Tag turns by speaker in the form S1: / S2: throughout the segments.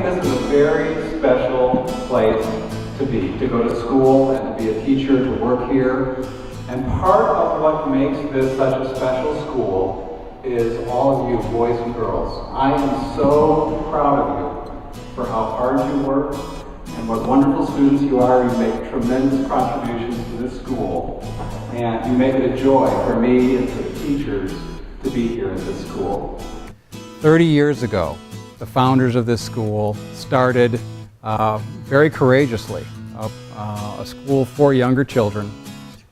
S1: this is a very special place to be, to go to school and to be a teacher, to work here. And part of what makes this such a special school is all of you, boys and girls. I am so proud of you for how hard you work and what wonderful students you are. You make tremendous contributions to this school, and you make it a joy for me and for the teachers to be here at this school.
S2: 30 years ago, the founders of this school started very courageously a school for younger children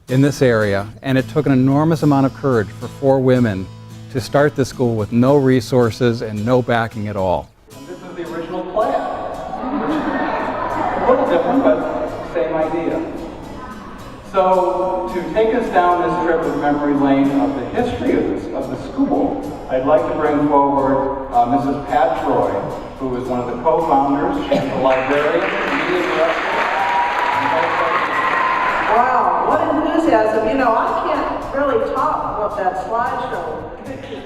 S2: in this area, and it took an enormous amount of courage for 4 women to start this school with no resources and no backing at all.
S1: And this is the original plan. A little different, but same idea. So, to take us down this trip of memory lane of the history of the school, I'd like to bring forward Mrs. Pat Troy, who is one of the co-founders. She's a librarian, media director.
S3: Wow, what enthusiasm. You know, I can't really top what that slideshow picture.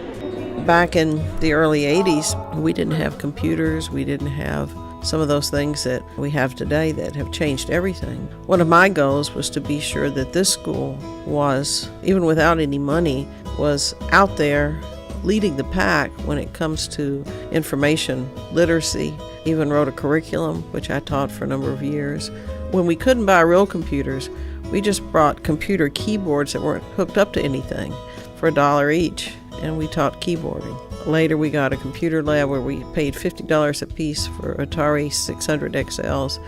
S3: Back in the early 80s, we didn't have computers, we didn't have some of those things that we have today that have changed everything. One of my goals was to be sure that this school was, even without any money, was out there leading the pack when it comes to information literacy. Even wrote a curriculum, which I taught for a number of years. When we couldn't buy real computers, we just brought computer keyboards that weren't hooked up to anything for $1 each, and we taught keyboarding. Later we got a computer lab where we paid $50 a piece for Atari 600 XLs,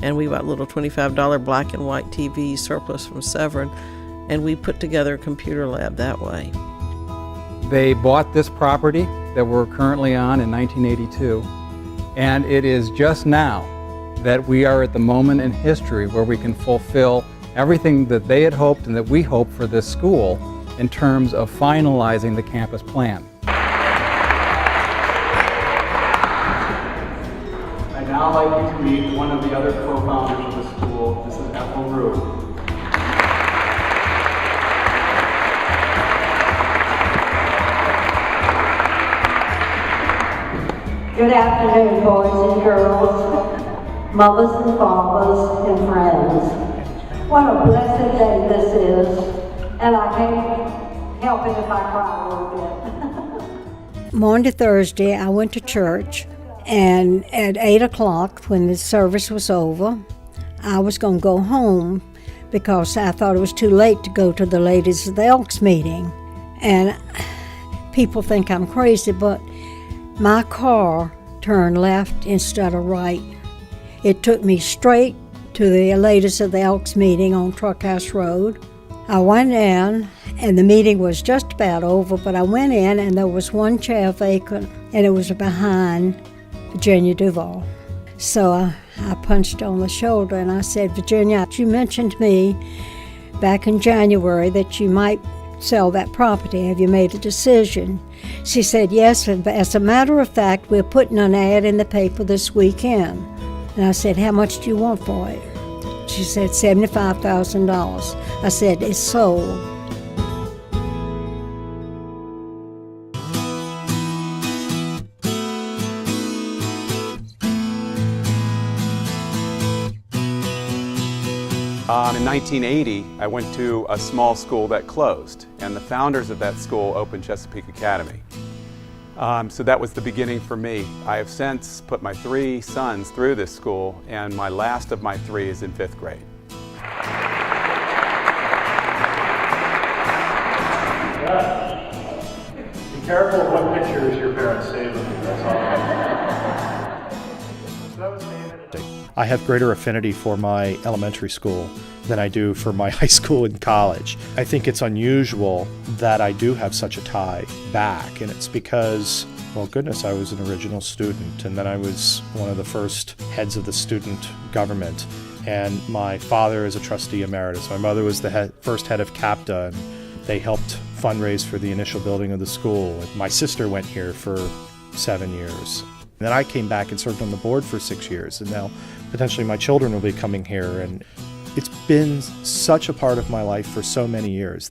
S3: and we bought little $25 black and white TVs surplus from Severn, and we put together a computer lab that way.
S2: They bought this property that we're currently on in 1982, and it is just now that we are at the moment in history where we can fulfill everything that they had hoped and that we hope for this school in terms of finalizing the campus plan.
S1: I'd now like you to meet one of the other co-founders of the school. This is Ethel Rue.
S4: Good afternoon, boys and girls, mothers and fathers, and friends. What a blessed day this is, and I can't help it if I cry a little bit. Monday, Thursday, I went to church, and at 8 o'clock, when the service was over, I was going to go home because I thought it was too late to go to the Ladies of the Elks meeting. And people think I'm crazy, but my car turned left instead of right. It took me straight to the Ladies of the Elks meeting on Truckhouse Road. I went in, and the meeting was just about over, but I went in, and there was one chair vacant, and it was behind Virginia Duval. So I punched on the shoulder, and I said, Virginia, you mentioned to me back in January that you might sell that property. Have you made a decision? She said, yes, as a matter of fact, we're putting an ad in the paper this weekend. And I said, how much do you want for it? She said, $75,000. I said, it's sold.
S5: In 1980, I went to a small school that closed, and the founders of that school opened Chesapeake Academy. So that was the beginning for me. I have since put my 3 sons through this school, and my last of my 3 is in 5th grade.
S6: Be careful of what pictures your parents save of you, that's all. I have greater affinity for my elementary school than I do for my high school and college. I think it's unusual that I do have such a tie back, and it's because, well, goodness, I was an original student, and then I was one of the first heads of the student government, and my father is a trustee emeritus. My mother was the first head of CAPTA, and they helped fundraise for the initial building of the school. My sister went here for 7 years. Then I came back and served on the board for 6 years, and now potentially my children will be coming here, and it's been such a part of my life for so many years.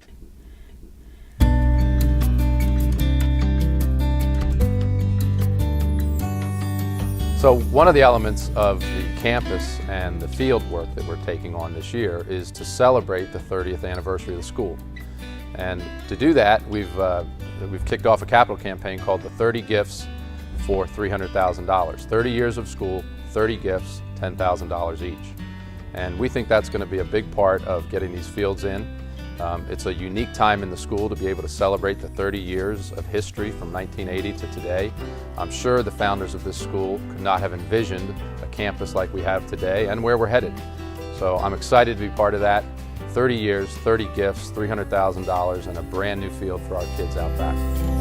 S5: So
S7: So one of the elements of the campus and the field work that we're taking on this year is to celebrate the 30th anniversary of the school. And to do that, we've kicked off a capital campaign called the 30 Gifts for $300,000. 30 years of school, 30 gifts, $10,000 each. And we think that's going to be a big part of getting these fields in. It's a unique time in the school to be able to celebrate the 30 years of history from 1980 to today. I'm sure the founders of this school could not have envisioned a campus like we have today and where we're headed. So I'm excited to be part of that. 30 years, 30 gifts, $300,000, and a brand new field for our kids out back.